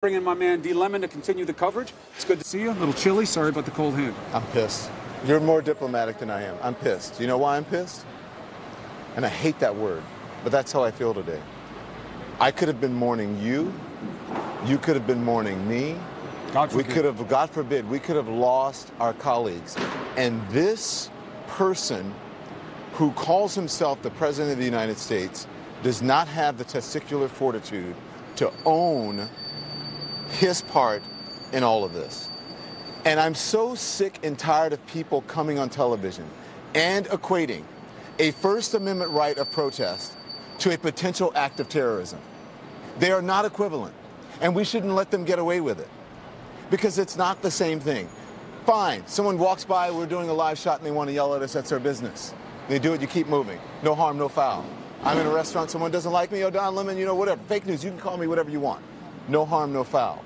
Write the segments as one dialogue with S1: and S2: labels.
S1: Bring in my man D. Lemon to continue the coverage. It's good to see you. A little chilly. Sorry about the cold hand.
S2: I'm pissed. You're more diplomatic than I am. I'm pissed. You know why I'm pissed? And I hate that word, but that's how I feel today. I could have been mourning you. You could have been mourning me.
S1: God forbid.
S2: We could have, God forbid, we could have lost our colleagues. And this person who calls himself the President of the United States does not have the testicular fortitude to own his part in all of this. And I'm so sick and tired of people coming on television and equating a First Amendment right of protest to a potential act of terrorism. They are not equivalent, and we shouldn't let them get away with it because it's not the same thing. Fine, someone walks by, we're doing a live shot and they want to yell at us, that's their business. They do it, you keep moving. No harm, no foul. I'm in a restaurant, someone doesn't like me, oh, Don Lemon, you know, whatever. Fake news, you can call me whatever you want. No harm, no foul.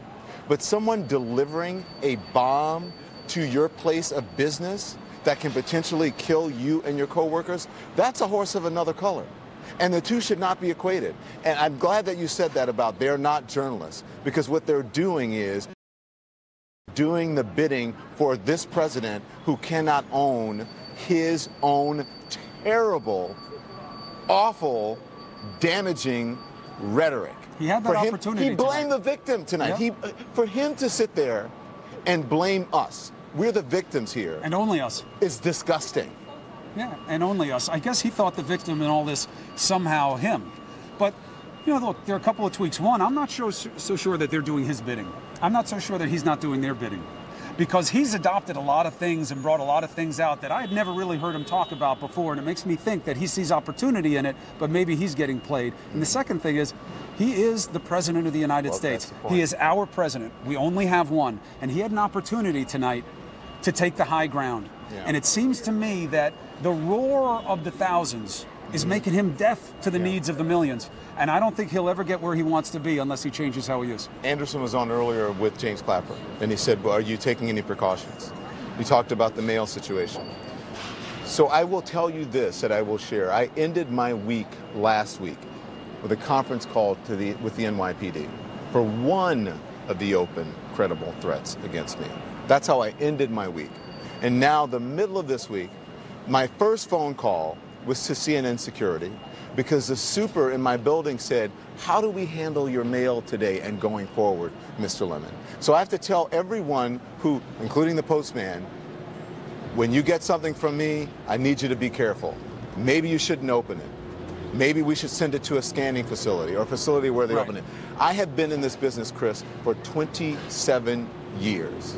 S2: But someone delivering a bomb to your place of business that can potentially kill you and your coworkers, that's a horse of another color. And the two should not be equated. And I'm glad that you said that about they're not journalists, because what they're doing is doing the bidding for this president who cannot own his own terrible, awful, damaging rhetoric.
S1: He had that opportunity.
S2: He blamed the victim tonight.
S1: Yep.
S2: For him to sit there and blame us, we're the victims here.
S1: And only us.
S2: It's disgusting.
S1: Yeah, and only us. I guess he thought the victim in all this somehow him. But, you know, look, there are a couple of tweaks. One, I'm not so sure that they're doing his bidding. I'm not so sure that he's not doing their bidding. Because he's adopted a lot of things and brought a lot of things out that I had never really heard him talk about before, and it makes me think that he sees opportunity in it, but maybe he's getting played. And the second thing is, he is the President of the United States. He is our president. We only have one. And he had an opportunity tonight to take the high ground. Yeah. And it seems to me that the roar of the thousands is making him deaf to the needs of the millions. And I don't think he'll ever get where he wants to be unless he changes how he is.
S2: Anderson was on earlier with James Clapper, and he said, well, are you taking any precautions? We talked about the mail situation. So I will tell you this that I will share. I ended my week last week with a conference call with the NYPD for one of the open, credible threats against me. That's how I ended my week. And now, the middle of this week, my first phone call was to CNN Security because the super in my building said, how do we handle your mail today and going forward, Mr. Lemon? So I have to tell everyone who, including the postman, when you get something from me, I need you to be careful. Maybe you shouldn't open it. Maybe we should send it to a scanning facility or a facility where they open it. I have been in this business, Chris, for 27 years.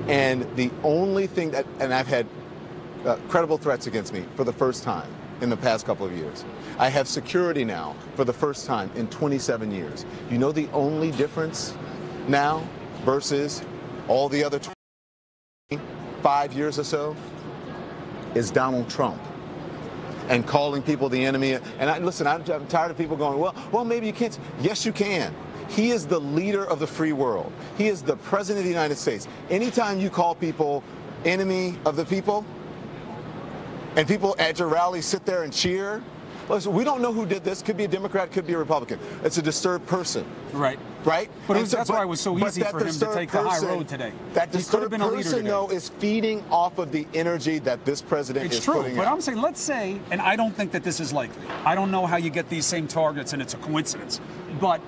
S2: And the only thing that, and I've had credible threats against me for the first time in the past couple of years. I have security now for the first time in 27 years. You know the only difference now versus all the other 25 years or so is Donald Trump and calling people the enemy. And listen, I'm tired of people going, well, maybe you can't. Yes, you can. He is the leader of the free world. He is the president of the United States. Anytime you call people enemy of the people, and people at your rally sit there and cheer, listen, we don't know who did this. Could be a Democrat, could be a Republican. It's a disturbed person.
S1: Right.
S2: Right?
S1: But that's why it was so easy for him to take the high road today.
S2: That disturbed person, though, is feeding off of the energy that this president is putting out.
S1: It's true, but I'm saying, let's say, and I don't think that this is likely. I don't know how you get these same targets and it's a coincidence. But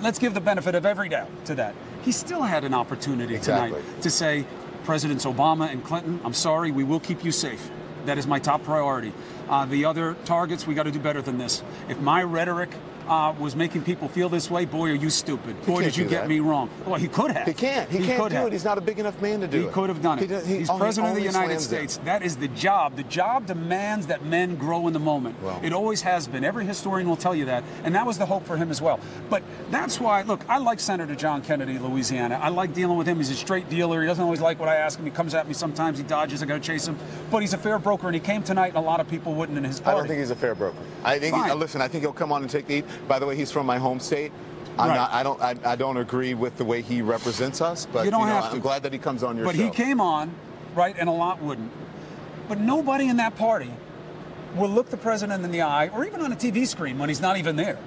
S1: let's give the benefit of every doubt to that. He still had an opportunity tonight to say, Presidents Obama and Clinton, I'm sorry, we will keep you safe. That is my top priority. The other targets, we got to do better than this. If my rhetoric was making people feel this way, boy, are you stupid. Boy, did you get me wrong. Well, he could have.
S2: He can't. He can't do it. He's not a big enough man to do it.
S1: He could have done it. He's president of the United States. That is the job. The job demands that men grow in the moment. Well, it always has been. Every historian will tell you that. And that was the hope for him as well. But that's why, look, I like Senator John Kennedy, Louisiana. I like dealing with him. He's a straight dealer. He doesn't always like what I ask him. He comes at me sometimes. He dodges. I got to chase him. But he's a fair broker, and he came tonight, and a lot of people wouldn't in his party.
S2: I don't think he's a fair broker. I think, listen, I think he'll come on and take the heat. By the way, he's from my home state. I don't agree with the way he represents us, but I'm glad that he comes on your show.
S1: But he came on, right, and a lot wouldn't. But nobody in that party will look the president in the eye, or even on a TV screen when he's not even there,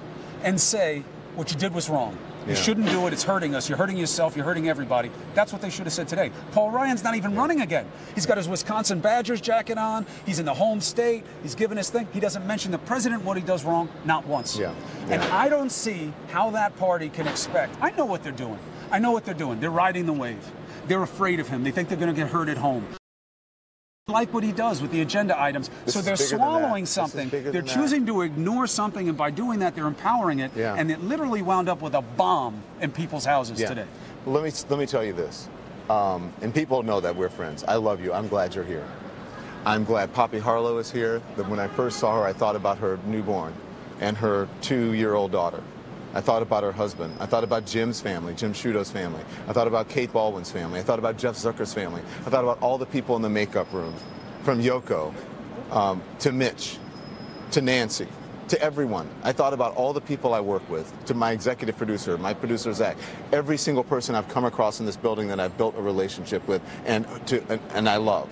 S1: and say, what you did was wrong. You shouldn't do it. It's hurting us. You're hurting yourself. You're hurting everybody. That's what they should have said today. Paul Ryan's not even running again. He's got his Wisconsin Badgers jacket on. He's in the home state. He's giving his thing. He doesn't mention the president, what he does wrong, not once. And I don't see how that party can expect. I know what they're doing. I know what they're doing. They're riding the wave. They're afraid of him. They think they're going to get hurt at home. Like what he does with the agenda items. So they're swallowing something. They're choosing to ignore something, and by doing that, they're empowering it. And it literally wound up with a bomb in people's houses today.
S2: Well, let me tell you this, and people know that we're friends. I love you. I'm glad you're here. I'm glad Poppy Harlow is here. That when I first saw her, I thought about her newborn and her 2-year-old daughter. I thought about her husband. I thought about Jim's family, Jim Sciutto's family. I thought about Kate Baldwin's family. I thought about Jeff Zucker's family. I thought about all the people in the makeup room, from Yoko to Mitch to Nancy to everyone. I thought about all the people I work with, to my executive producer, my producer Zach, every single person I've come across in this building that I've built a relationship with and I love.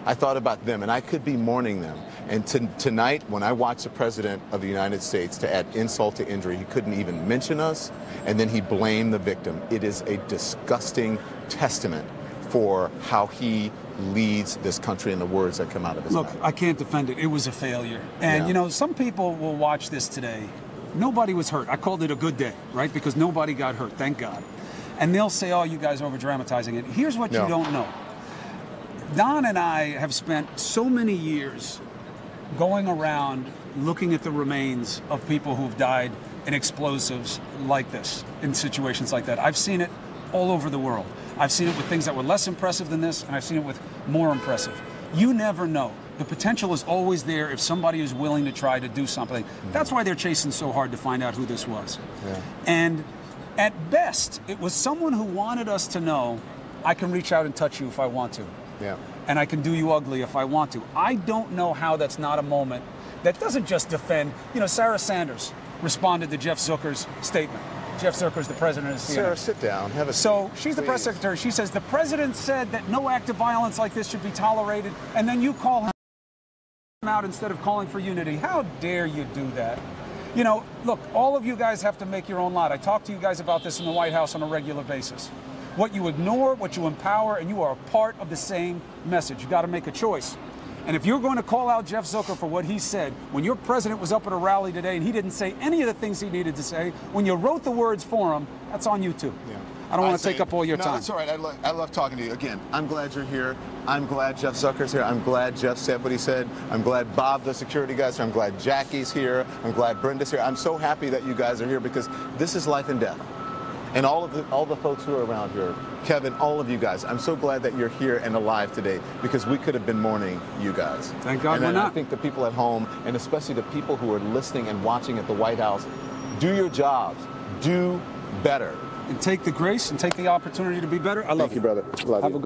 S2: I thought about them, and I could be mourning them. And tonight, when I watched the President of the United States, to add insult to injury, he couldn't even mention us, and then he blamed the victim. It is a disgusting testament for how he leads this country and the words that come out of his mouth.
S1: Look, I can't defend it. It was a failure. And, you know, some people will watch this today. Nobody was hurt. I called it a good day, right? Because nobody got hurt, thank God. And they'll say, oh, you guys are over-dramatizing it. Here's what you don't know. Don and I have spent so many years going around looking at the remains of people who've died in explosives like this, in situations like that. I've seen it all over the world. I've seen it with things that were less impressive than this, and I've seen it with more impressive. You never know. The potential is always there if somebody is willing to try to do something. That's why they're chasing so hard to find out who this was. And at best, it was someone who wanted us to know, I can reach out and touch you if I want to. And I can do you ugly if I want to. I don't know how that's not a moment that doesn't just defend. You know, Sarah Sanders responded to Jeff Zucker's statement. Jeff Zucker's the president of CNN.
S2: Sarah, sit down. Have a seat.
S1: So she's the press secretary. She says the president said that no act of violence like this should be tolerated, and then you call him out instead of calling for unity. How dare you do that? You know, look, all of you guys have to make your own lot. I talk to you guys about this in the White House on a regular basis. What you ignore, what you empower, and you are a part of the same message. You got to make a choice. And if you're going to call out Jeff Zucker for what he said, when your president was up at a rally today and he didn't say any of the things he needed to say, when you wrote the words for him, that's on you too. I don't want to take up all your time.
S2: No, that's all right. I love talking to you. Again, I'm glad you're here. I'm glad Jeff Zucker's here. I'm glad Jeff said what he said. I'm glad Bob, the security guy's here. I'm glad Jackie's here. I'm glad Brenda's here. I'm so happy that you guys are here because this is life and death. And all the folks who are around here, Kevin, all of you guys, I'm so glad that you're here and alive today because we could have been mourning you guys.
S1: Thank God we're not.
S2: I think the people at home, and especially the people who are listening and watching at the White House, do your jobs. Do better.
S1: And take the grace and take the opportunity to be better. I love you.
S2: Thank you, brother. Love you.